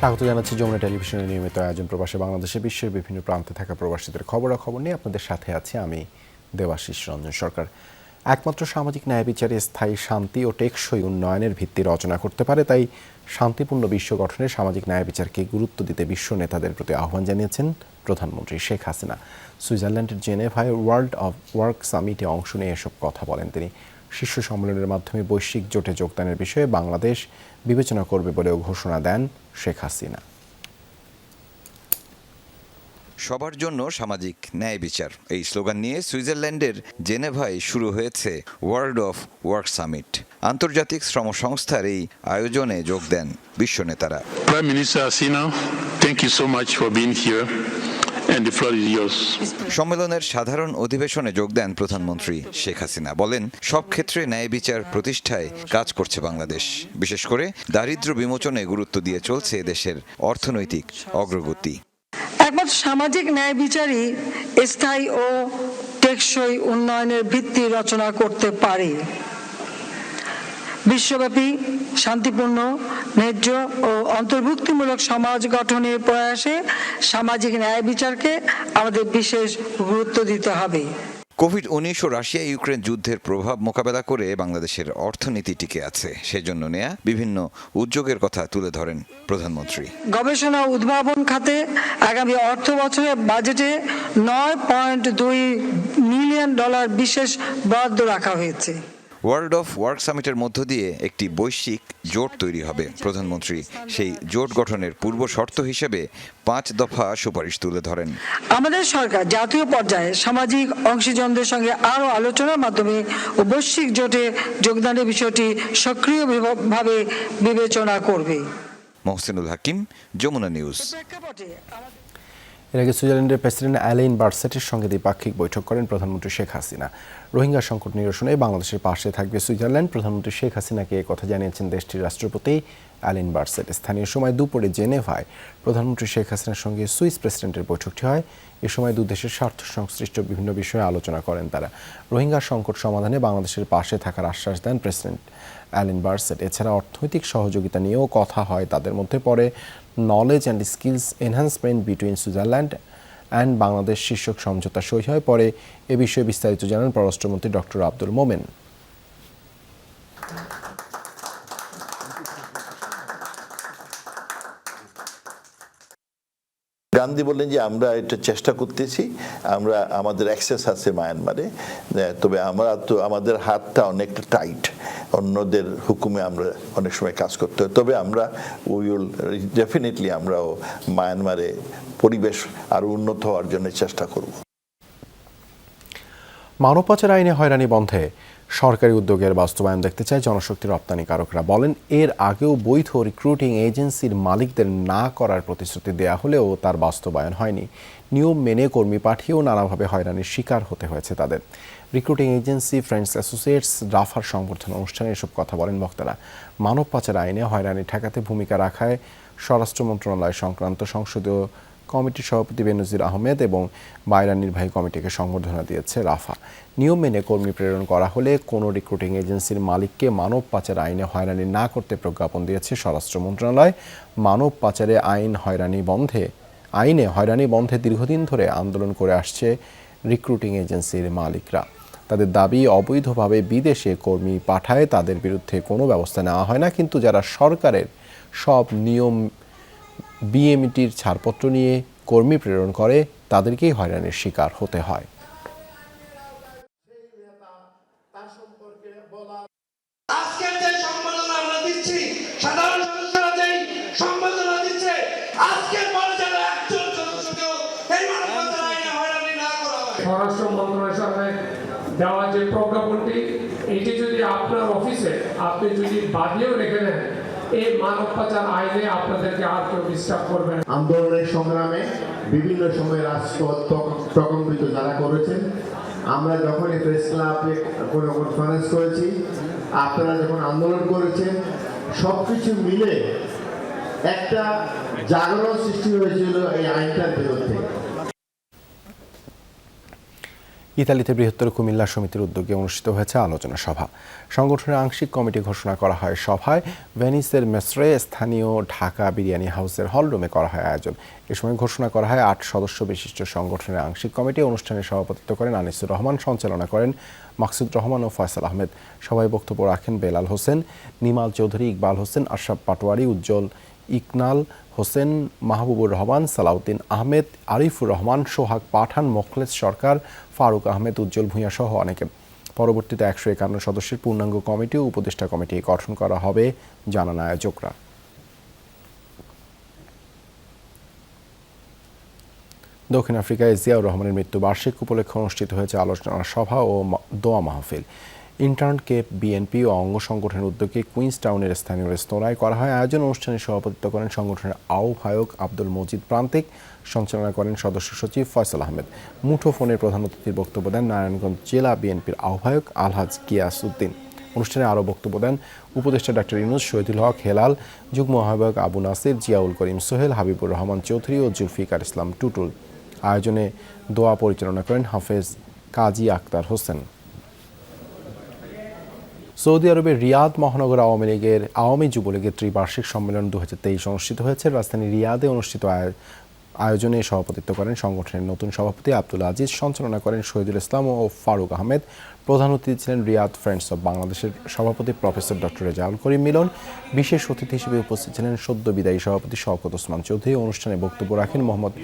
স্বাগত জানাচ্ছি যমুনা টেলিভিশনের নিয়মিত আয়োজন প্রবাসে বাংলাদেশে বিশ্বের বিভিন্ন প্রান্তে থাকা প্রবাসীদের খবরাখবর নিয়ে আপনাদের সাথে আছি আমি দেবাশিস রঞ্জন সরকার। একমাত্র সামাজিক ন্যায় বিচারে স্থায়ী শান্তি ও টেকসই উন্নয়নের ভিত্তি রচনা করতে পারে, তাই শান্তিপূর্ণ বিশ্ব গঠনে সামাজিক ন্যায় বিচারকে গুরুত্ব দিতে বিশ্ব নেতাদের প্রতি আহ্বান জানিয়েছেন প্রধানমন্ত্রী শেখ হাসিনা। সুইজারল্যান্ডের জেনেভায় ওয়ার্ল্ড অব ওয়ার্ক সামিটে অংশ নিয়ে এসব কথা বলেন তিনি। শীর্ষ সম্মেলনের মাধ্যমে বৈশ্বিক জোটে যোগদানের বিষয়ে বাংলাদেশ বিবেচনা করবে বলেও ঘোষণা দেন শেখ হাসিনা। সবার জন্য সামাজিক ন্যায় বিচার, এই স্লোগান নিয়ে সুইজারল্যান্ডের জেনেভায় শুরু হয়েছে ওয়ার্ল্ড অফ ওয়ার্ক সামিট। আন্তর্জাতিক শ্রম সংস্থার এই আয়োজনে যোগ দেন বিশ্ব নেতারা। Prime Minister Hasina, thank you so much for being here. সম্মেলনের সাধারণ অধিবেশনে যোগ দেন প্রধানমন্ত্রী শেখ হাসিনা। বলেন, সব ক্ষেত্রে ন্যায় বিচার প্রতিষ্ঠায় কাজ করছে বাংলাদেশ। বিশেষ করে দারিদ্র্য বিমোচনে গুরুত্ব দিয়ে চলছে দেশের অর্থনৈতিক অগ্রগতি। একমাত্র সামাজিক ন্যায় বিচারই স্থায়ী ও টেকসই উন্নয়নের ভিত্তি রচনা করতে পারে। বিশ্বব্যাপী শান্তিপূর্ণ, ন্যায্য ও অন্তর্ভুক্তিমূলক সমাজ গঠনের প্রয়াসে সামাজিক ন্যায় বিচারকে আমাদের বিশেষ গুরুত্ব দিতে হবে। কোভিড-19 ও রাশিয়া ইউক্রেন যুদ্ধের প্রভাব মোকাবেলা করে বাংলাদেশের অর্থনীতি টিকে আছে, সেজন্য নেয়া বিভিন্ন উদ্যোগের কথা তুলে ধরেন প্রধানমন্ত্রী। গবেষণা ও উদ্ভাবন খাতে আগামী অর্থ বছরের বাজেটে $9.2 মিলিয়ন বিশেষ বরাদ্দ রাখা হয়েছে। ওয়ার্ল্ড অফ ওয়ার্ক সামিটের মধ্য দিয়ে একটি বৈশ্বিক জোট তৈরি হবে। প্রধানমন্ত্রী সেই জোট গঠনের পূর্ব শর্ত হিসেবে 5 দফা সুপারিশ তুলে ধরেন। আমাদের সরকার জাতীয় পর্যায়ে সামাজিক অংশীজনদের সঙ্গে আরও আলোচনার মাধ্যমে ও বৈশ্বিক জোটে যোগদানের বিষয়টি সক্রিয়ভাবে বিবেচনা করবে। মহসিনুল হাকিম, যমুনা নিউজ। এর আগে সুইজারল্যান্ডের প্রেসিডেন্ট অ্যালেন বার্সেটের সঙ্গে দ্বিপাক্ষিক বৈঠক করেন প্রধানমন্ত্রী শেখ হাসিনা। রোহিঙ্গা সংকট নিরসনে বাংলাদেশের পাশে থাকবে সুইজারল্যান্ড। প্রধানমন্ত্রী শেখ হাসিনাকে একথা জানিয়েছেন দেশটির রাষ্ট্রপতি অ্যালেন বার্সেট। স্থানীয় সময় দুপুরে জেনেভায় প্রধানমন্ত্রী শেখ হাসিনার সঙ্গে সুইস প্রেসিডেন্টের বৈঠকটি হয়। এ সময় দুই দেশের স্বার্থ সংশ্লিষ্ট বিভিন্ন বিষয়ে আলোচনা করেন তারা। রোহিঙ্গা সংকট সমাধানে বাংলাদেশের পাশে থাকার আশ্বাস দেন প্রেসিডেন্ট অ্যালেন বার্সেট। এছাড়া অর্থনৈতিক সহযোগিতা নিয়েও কথা হয় তাদের মধ্যে। পরে knowledge and skills enhancement between Switzerland and Bangladesh শীর্ষক সমঝোতা সই হয়। পরে এ বিষয়ে বিস্তারিত জানান পররাষ্ট্রমন্ত্রী ডক্টর আব্দুল মোমেন। গান্ধী বললেন যে আমরা এটা চেষ্টা করতেছি, আমরা আমাদের অ্যাক্সেস আছে মায়ানমারে, তবে আমাদের হাতটা অনেকটা টাইট, অন্যদের হুকুমে আমরা অনেক সময় কাজ করতে হয়। তবে আমরা ডেফিনেটলি আমরাও মায়ানমারে পরিবেশ আরো উন্নত হওয়ার জন্য চেষ্টা করব। মানব পাচার আইনে হয়রানি বন্ধে সরকারি উদ্যোগের বাস্তবায়ন দেখতে চায় জনশক্তি রপ্তানিকারকরা। বলেন, এর আগেও বৈধ রিক্রুটিং এজেন্সির মালিকদের না করার প্রতিশ্রুতি দেয়া হলেও তার বাস্তবায়ন হয়নি। নিয়ম মেনে কর্মী পাঠিয়েও নানাভাবে হয়রানির শিকার হতে হয়েছে তাদের। রিক্রুটিং এজেন্সি ফ্রেন্ডস অ্যাসোসিয়েটস রাফার সংবর্ধনা অনুষ্ঠানে এসব কথা বলেন বক্তারা। মানব পাচার আইনে হয়রানি ঠেকাতে ভূমিকা রাখায় স্বরাষ্ট্র মন্ত্রণালয় সংক্রান্ত সংসদীয় কমিটির সভাপতি বেনজির আহমেদ এবং বাইরার নির্বাহী কমিটিকে সংবর্ধনা দিয়েছে রাফা। নিয়ম মেনে কর্মী প্রেরণ করা হলে কোনো রিক্রুটিং এজেন্সির মালিককে মানব পাচার আইনে হয়রানি না করতে প্রজ্ঞাপন দিয়েছে স্বরাষ্ট্র মন্ত্রণালয়। মানব পাচারে আইনে হয়রানি বন্ধে দীর্ঘদিন ধরে আন্দোলন করে আসছে রিক্রুটিং এজেন্সির মালিকরা। তাদের দাবি, অবৈধভাবে বিদেশে কর্মী পাঠায় তাদের বিরুদ্ধে কোনো ব্যবস্থা নেওয়া হয় না, কিন্তু যারা সরকারের সব নিয়ম বিএমটির ছাড়পত্র নিয়ে কর্মী প্রেরণ করে তাদেরকেই হয়রানির শিকার হতে হয়। আজকের যে সম্মেলন আমরা দিচ্ছি, সাধারণ সদস্যরা যে সম্মেলন দিচ্ছে, আজকের পরে যেন একজন সদস্যকেও এই মানব পাচার আইনে হয়রানি না করা হয়। স্বরাষ্ট্র মন্ত্রণালয়ের সামনে দেওয়া যে প্রজ্ঞাপনটি, এটি যদি আপনার অফিসে আপনি যদি বাদিয়েও রেখে দেন, এই মানব পাচার আইনে আপনাদেরকে আর কেউ ডিস্টার্ব করবে না। আন্দোলনের সংগ্রামে বিভিন্ন সময় রাজপথ প্রকম্পিত যারা করেছেন, আমরা যখন প্রেস ক্লাবে কোনো কনফারেন্স করেছি, আপনারা যখন আন্দোলন করেছেন, সবকিছু মিলে একটা জাগরণ সৃষ্টি হয়েছিল এই আইনটার বিরুদ্ধে। ইতালিতে বৃহত্তর কুমিল্লা সমিতির উদ্যোগে অনুষ্ঠিত হয়েছে আলোচনা সভা। সংগঠনের আংশিক কমিটি ঘোষণা করা হয় সভায় ভেনিসের মেসরে স্থানীয় ঢাকা বিরিয়ানি হাউসের হলরুমে করা হয় আয়োজন। এ সময় ঘোষণা করা হয় 8 সদস্য বিশিষ্ট সংগঠনের আংশিক কমিটি। অনুষ্ঠানে সভাপতিত্ব করেন আনিসুর রহমান, সঞ্চালনা করেন মাকসুদ রহমান ও ফয়সাল আহমেদ। সভায় বক্তব্য রাখেন বেলাল হোসেন, নিমাল চৌধুরী, ইকবাল হোসেন, আশরাফ পাটোয়ারি, উজ্জ্বল, ইকনাল হোসেন, মাহবুবুর রহমান, সালাউদ্দিন আহমেদ, আরিফুর রহমান, সোহাগ পাঠান, মোখলেস সরকার, ফারুক আহমেদ, উজ্জ্বল ভূঁইয়া সহ অনেকে। পরবর্তীতে 151 সদস্যের পূর্ণাঙ্গ কমিটি ও উপদেষ্টা কমিটি গঠন করা হবে জানান আয়োজকরা। দক্ষিণ আফ্রিকায় জিয়াউর রহমানের মৃত্যুবার্ষিক উপলক্ষে অনুষ্ঠিত হয়েছে আলোচনা সভা ও দোয়া মাহফিল। ইন্টার্ন কেপ বিএনপি ও অঙ্গ সংগঠনের উদ্যোগে কুইন্সটাউনের স্থানীয় রেস্তোরাঁয় করা হয় আয়োজন। অনুষ্ঠানে সভাপতিত্ব করেন সংগঠনের আহ্বায়ক আব্দুল মজিদ প্রান্তিক, সঞ্চালনা করেন সদস্য সচিব ফয়সাল আহমেদ। মুঠোফোনের প্রধান অতিথির বক্তব্য দেন নারায়ণগঞ্জ জেলা বিএনপির আহ্বায়ক আলহাজ গিয়াস উদ্দিন। অনুষ্ঠানে আরও বক্তব্য দেন উপদেষ্টা ডক্টর ইউনুস, শহীদুল হক হেলাল, যুগ্ম আহ্বায়ক আবু নাসির, জিয়াউল করিম সোহেল, হাবিবুর রহমান চৌধুরী ও জুলফিকার ইসলাম টুটুল। আয়োজনে দোয়া পরিচালনা করেন হাফেজ কাজী আক্তার হোসেন। সৌদি আরবের রিয়াদ মহানগর আওয়ামী যুবলীগের ত্রিবার্ষিক সম্মেলন 2023 অনুষ্ঠিত হয়েছে। রাজধানী রিয়াদে অনুষ্ঠিত আয়োজনে সভাপতিত্ব করেন সংগঠনের নতুন সভাপতি আব্দুল আজিজ, সঞ্চালনা করেন শহীদুল ইসলাম ও ফারুক আহমেদ। প্রধান অতিথি ছিলেন রিয়াদ ফ্রেন্ডস অব বাংলাদেশের সভাপতি প্রফেসর ডক্টর রেজাউল করিম মিলন। বিশেষ অতিথি হিসেবে উপস্থিত ছিলেন সদ্য বিদায়ী সভাপতি শওকত ওসমান চৌধুরী। অনুষ্ঠানে বক্তব্য রাখেন মোহাম্মদ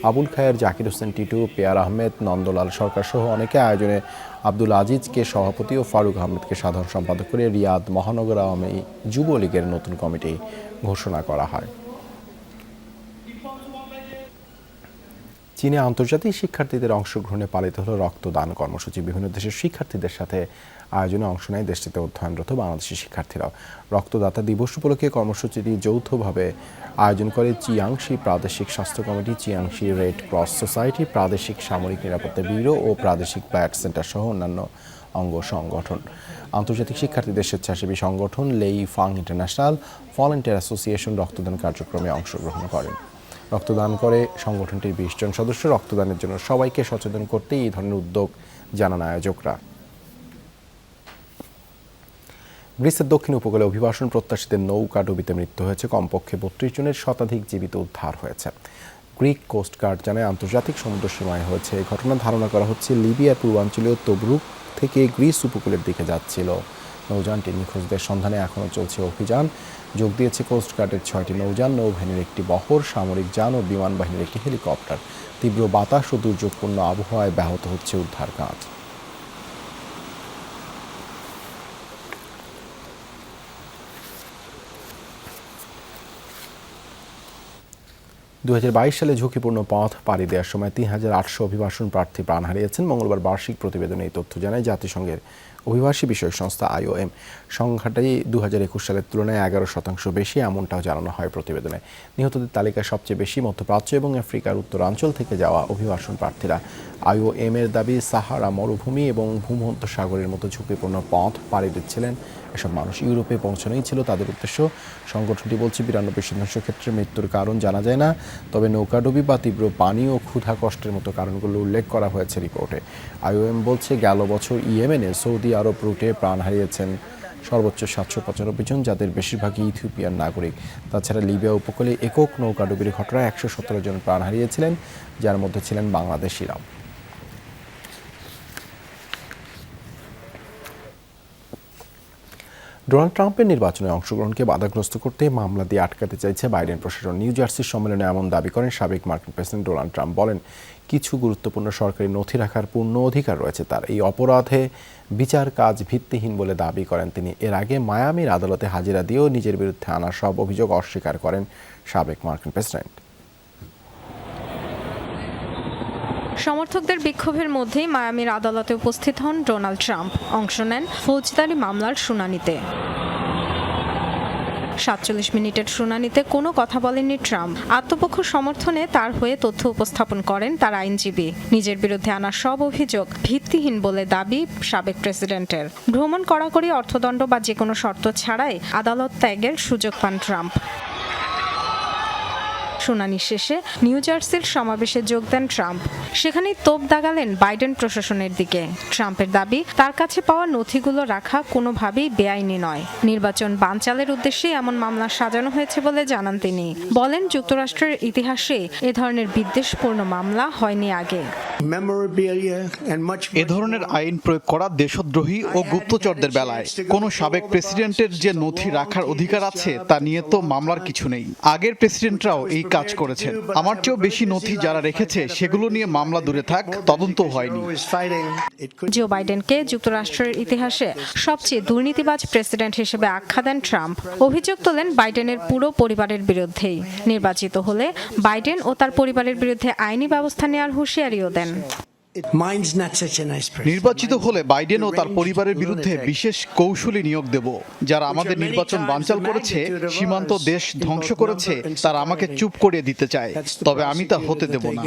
আবুল খায়ের, জাকির হোসেন টিটু, পেয়ার আহমেদ, নন্দলাল সরকার সহ অনেকে। আয়োজনে আব্দুল আজিজকে সভাপতি ও ফারুক আহমেদকে সাধারণ সম্পাদক করে রিয়াদ মহানগর আওয়ামী যুবলীগের নতুন কমিটি ঘোষণা করা হয়। চীনে আন্তর্জাতিক শিক্ষার্থীদের অংশগ্রহণে পালিত হলো রক্তদান কর্মসূচি। বিভিন্ন দেশের শিক্ষার্থীদের সাথে আয়োজনে অংশ নেয় দেশটিতে অধ্যয়নরত বাংলাদেশি শিক্ষার্থীরাও। রক্তদাতা দিবস উপলক্ষে কর্মসূচিটি যৌথভাবে আয়োজন করে চিয়াংশি প্রাদেশিক স্বাস্থ্য committee, Jiangxi red cross society, প্রাদেশিক সামরিক নিরাপত্তা ব্যুরো ও প্রাদেশিক ব্লাড সেন্টার সহ অন্যান্য অঙ্গ সংগঠন। আন্তর্জাতিক শিক্ষার্থীদের স্বেচ্ছাসেবী সংগঠন লেই ফাং ইন্টারন্যাশনাল ভলান্টিয়ার অ্যাসোসিয়েশন রক্তদান কার্যক্রমে অংশগ্রহণ করেন। রক্তদান করে সংগঠনটির 20 জন সদস্য। রক্তদানের জন্য সবাইকে সচেতন করতে এই ধরনের উদ্যোগ জানান আয়োজকরা। গ্রিসের দক্ষিণ উপকূলে অভিবাসন প্রত্যাশীদের নৌকা ডুবিতে মৃত্যু হয়েছে কমপক্ষে 32 জনের, শতাধিক জীবিত উদ্ধার হয়েছে। গ্রিক কোস্ট গার্ড জানায় আন্তর্জাতিক সমুদ্র সীমায় হয়েছে এই ঘটনা। ধারণা করা হচ্ছে লিবিয়ার পূর্বাঞ্চলীয় তবরুক থেকে গ্রিস উপকূলের দিকে যাচ্ছিল নৌযানটি। নিখোঁজদের সন্ধানে এখনও চলছে অভিযান। যোগ দিয়েছে কোস্ট গার্ডের 6টি নৌযান, নৌবাহিনীর একটি বহর, সামরিক যান ও বিমান বাহিনীর একটি হেলিকপ্টার। তীব্র বাতাস ও দুর্যোগপূর্ণ আবহাওয়ায় ব্যাহত হচ্ছে উদ্ধার কাজ। 2022 সালে ঝুঁকিপূর্ণ পথ পাড়ি দেওয়ার সময় 3800 অভিবাসন প্রার্থী প্রাণ হারিয়েছেন। মঙ্গলবার বার্ষিক প্রতিবেদনে এই তথ্য জানায় জাতিসংঘের অভিবাসী বিষয়ক সংস্থা IOM। সংখ্যাটি 2021 সালের তুলনায় 11% বেশি, এমনটাও জানানো হয় প্রতিবেদনে। নিহতদের তালিকায় সবচেয়ে বেশি মধ্যপ্রাচ্য এবং আফ্রিকার উত্তরাঞ্চল থেকে যাওয়া অভিবাসন প্রার্থীরা। IOM এর দাবি, সাহারা মরুভূমি এবং ভূমধ্য সাগরের মতো ঝুঁকিপূর্ণ পথ পাড়ি দিচ্ছিলেন এসব মানুষ। ইউরোপে পৌঁছানোই ছিল তাদের উদ্দেশ্য। সংগঠনটি বলছে 92% ক্ষেত্রে মৃত্যুর কারণ জানা যায় না, তবে নৌকাডুবি বা তীব্র পানি ও ক্ষুধা কষ্টের মতো কারণগুলো উল্লেখ করা হয়েছে রিপোর্টে। IOM বলছে গেল বছর ইয়েমেনে সৌদি আরব রুটে প্রাণ হারিয়েছেন সর্বোচ্চ 795 জন, যাদের বেশিরভাগই ইথিওপিয়ার নাগরিক। তাছাড়া লিবিয়া উপকূলে একক নৌকাডুবির ঘটনায় 117 জন প্রাণ হারিয়েছিলেন, যার মধ্যে ছিলেন বাংলাদেশিরাও। ডোনাল্ড ট্রাম্পের নির্বাচনে অংশগ্রহণকে বাধাগ্রস্ত করতে মামলা দিয়ে আটকাতে চাইছে বাইডেন প্রশাসন। নিউ জার্সির সম্মেলনে এমন দাবি করেন সাবেক মার্কিন প্রেসিডেন্ট ডোনাল্ড ট্রাম্প। বলেন, কিছু গুরুত্বপূর্ণ সরকারি নথি রাখার পূর্ণ অধিকার রয়েছে তার। এই অপরাধে বিচার কাজ ভিত্তিহীন বলে দাবি করেন তিনি। এর আগে মায়ামির আদালতে হাজিরা দিয়েও নিজের বিরুদ্ধে আনা সব অভিযোগ অস্বীকার করেন সাবেক মার্কিন প্রেসিডেন্ট। সমর্থকদের বিক্ষোভের মধ্যেই মায়ামির আদালতে উপস্থিত হন ডোনাল্ড ট্রাম্প। অংশ নেন ফৌজদারি মামলার শুনানিতে। 47 মিনিটের শুনানিতে কোনো কথা বলেননি ট্রাম্প। আত্মপক্ষ সমর্থনে তার হয়ে তথ্য উপস্থাপন করেন তার আইনজীবী। নিজের বিরুদ্ধে আনা সব অভিযোগ ভিত্তিহীন বলে দাবি সাবেক প্রেসিডেন্টের। ভ্রমণ কড়াকড়ি, অর্থদণ্ড বা যে কোনো শর্ত ছাড়াই আদালত ত্যাগের সুযোগ পান ট্রাম্প। শুনানি শেষে নিউ জার্সির সমাবেশে যোগ দেন ট্রাম্প। সেখানেই তোপ দাগালেন বাইডেন প্রশাসনের দিকে। ট্রাম্পের দাবি, তার কাছে পাওয়া নথিগুলো রাখা কোনোভাবেই বেআইনি নয়। নির্বাচন বানচালের উদ্দেশ্যে এমন মামলা সাজানো হয়েছে বলে জানান তিনি। বলেন, যুক্তরাষ্ট্রের ইতিহাসে এ ধরনের বিদ্বেষপূর্ণ মামলা হয়নি আগে। এ ধরনের আইন প্রয়োগ করা দেশদ্রোহী ও গুপ্তচরদের বেলায় কোনো সাবেক প্রেসিডেন্টের যে নথি রাখার অধিকার আছে তা নিয়ে তো মামলার কিছু নেই। আগের প্রেসিডেন্টরাও এই কাজ করেছেন। আমার চেয়েও বেশি নথি যারা রেখেছে সেগুলো নিয়ে মামলা দূরে থাক, তদন্ত হয়নি। জো বাইডেনকে যুক্তরাষ্ট্রের ইতিহাসে সবচেয়ে দুর্নীতিবাজ প্রেসিডেন্ট হিসেবে আখ্যা দেন ট্রাম্প। অভিযোগ তোলেন বাইডেনের পুরো পরিবারের বিরুদ্ধেই। নির্বাচিত হলে বাইডেন ও তার পরিবারের বিরুদ্ধে আইনি ব্যবস্থা নেওয়ার হুঁশিয়ারিও দেন। নির্বাচিত হলে বাইডেন ও তার পরিবারের বিরুদ্ধে বিশেষ কৌশলী নিয়োগ দেব। যারা আমাদের নির্বাচন বানচাল করেছে, সীমান্ত দেশ ধ্বংস করেছে, তারা আমাকে চুপ করিয়ে দিতে চায়, তবে আমি তা হতে দেব না।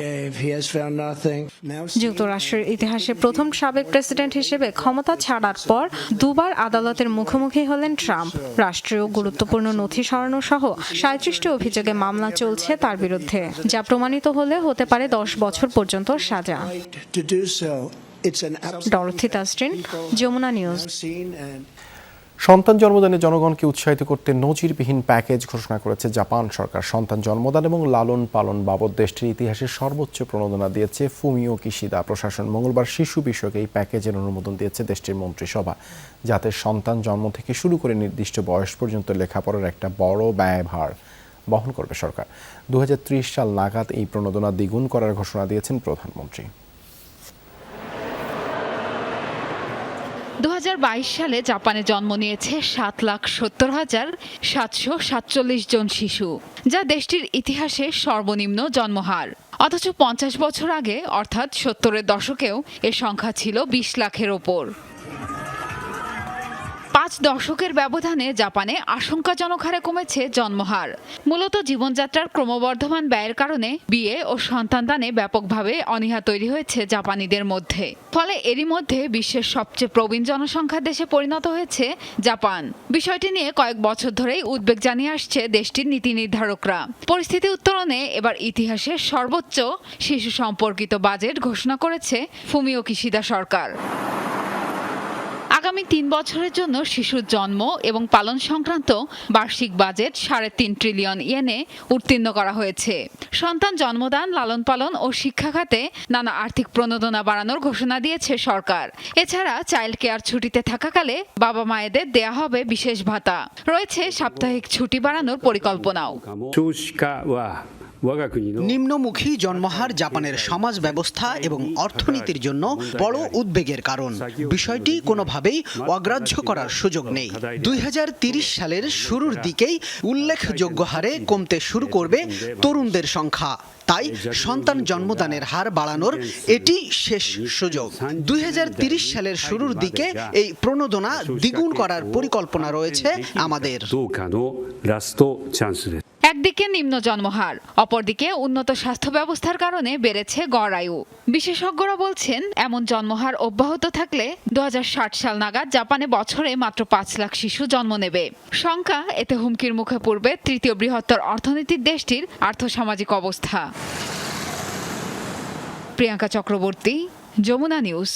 যুক্তরাষ্ট্রের ইতিহাসে প্রথম সাবেক প্রেসিডেন্ট হিসেবে ক্ষমতা ছাড়ার পর দুবার আদালতের মুখোমুখি হলেন ট্রাম্প। রাষ্ট্রীয় গুরুত্বপূর্ণ নথি সরানো সহ 37টি অভিযোগে মামলা চলছে তার বিরুদ্ধে, যা প্রমাণিত হলে হতে পারে 10 বছর পর্যন্ত সাজা। ডরথি তাস্টিন, যমুনা নিউজ। সন্তান জন্মদানে জনগণকে উৎসাহিত করতে নজিরবিহীন প্যাকেজ ঘোষণা করেছে জাপান সরকার। সন্তান জন্মদান এবং লালন পালন বাবদ দেশটির ইতিহাসে সর্বোচ্চ প্রণোদনা দিয়েছে ফুমিও কিশিদা প্রশাসন। মঙ্গলবার শিশু বিষয়ক এই প্যাকেজের অনুমোদন দিয়েছে দেশটির মন্ত্রিসভা, যাতে সন্তান জন্ম থেকে শুরু করে নির্দিষ্ট বয়স পর্যন্ত লেখাপড়ার একটা বড় ব্যয়ভার বহন করবে সরকার। 2030 সাল নাগাদ এই প্রণোদনা দ্বিগুণ করার ঘোষণা দিয়েছেন প্রধানমন্ত্রী। 2022 সালে জাপানে জন্ম নিয়েছে 7,70,747 জন শিশু, যা দেশটির ইতিহাসে সর্বনিম্ন জন্মহার। অথচ 50 বছর আগে অর্থাৎ 70-এর দশকেও এ সংখ্যা ছিল 20 লাখের ওপর। 5 দশকের ব্যবধানে জাপানে আশঙ্কাজনক হারে কমেছে জন্মহার। মূলত জীবনযাত্রার ক্রমবর্ধমান ব্যয়ের কারণে বিয়ে ও সন্তানদানে ব্যাপকভাবে অনীহা তৈরি হয়েছে জাপানিদের মধ্যে। ফলে এরই মধ্যে বিশ্বের সবচেয়ে প্রবীণ জনসংখ্যার দেশে পরিণত হয়েছে জাপান। বিষয়টি নিয়ে কয়েক বছর ধরেই উদ্বেগ জানিয়ে আসছে দেশটির নীতি নির্ধারকরা। পরিস্থিতি উত্তরণে এবার ইতিহাসের সর্বোচ্চ শিশু সম্পর্কিত বাজেট ঘোষণা করেছে ফুমিও কিশিদা সরকার। আগামী 3 বছরের জন্য শিশুর জন্ম এবং পালন সংক্রান্ত বার্ষিক বাজেট 3.5 ট্রিলিয়ন ইয়েনে উত্তীর্ণ করা হয়েছে। সন্তান জন্মদান, লালন পালন ও শিক্ষা খাতে নানা আর্থিক প্রণোদনা বাড়ানোর ঘোষণা দিয়েছে সরকার। এছাড়া চাইল্ড কেয়ার ছুটিতে থাকাকালে বাবা মায়েদের দেয়া হবে বিশেষ ভাতা। রয়েছে সাপ্তাহিক ছুটি বাড়ানোর পরিকল্পনাও। নিম্নমুখী জন্মহার জাপানের সমাজ ব্যবস্থা এবং অর্থনীতির জন্য বড় উদ্বেগের কারণ। বিষয়টি কোনোভাবেই অগ্রাহ্য করার সুযোগ নেই। 2030 সালের শুরুর দিকেই উল্লেখযোগ্য হারে কমতে শুরু করবে তরুণদের সংখ্যা। তাই সন্তান জন্মদানের হার বাড়ানোর এটি শেষ সুযোগ। 2030 সালের শুরুর দিকে এই প্রণোদনা দ্বিগুণ করার পরিকল্পনা রয়েছে আমাদের। একদিকে নিম্ন জন্মহার, অপরদিকে উন্নত স্বাস্থ্য ব্যবস্থার কারণে বেড়েছে গড় আয়ু। বিশেষজ্ঞরা বলছেন, এমন জন্মহার অব্যাহত থাকলে 2060 সাল নাগাদ জাপানে বছরে মাত্র 5 লাখ শিশু জন্ম নেবে। সংখ্যা এতে হুমকির মুখে পড়বে তৃতীয় বৃহত্তর অর্থনীতির দেশটির আর্থসামাজিক অবস্থা। প্রিয়াঙ্কা চক্রবর্তী, যমুনা নিউজ।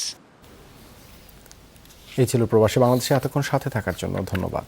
এই ছিল প্রবাসী বাংলাদেশে এতক্ষণ সাথে থাকার জন্য ধন্যবাদ।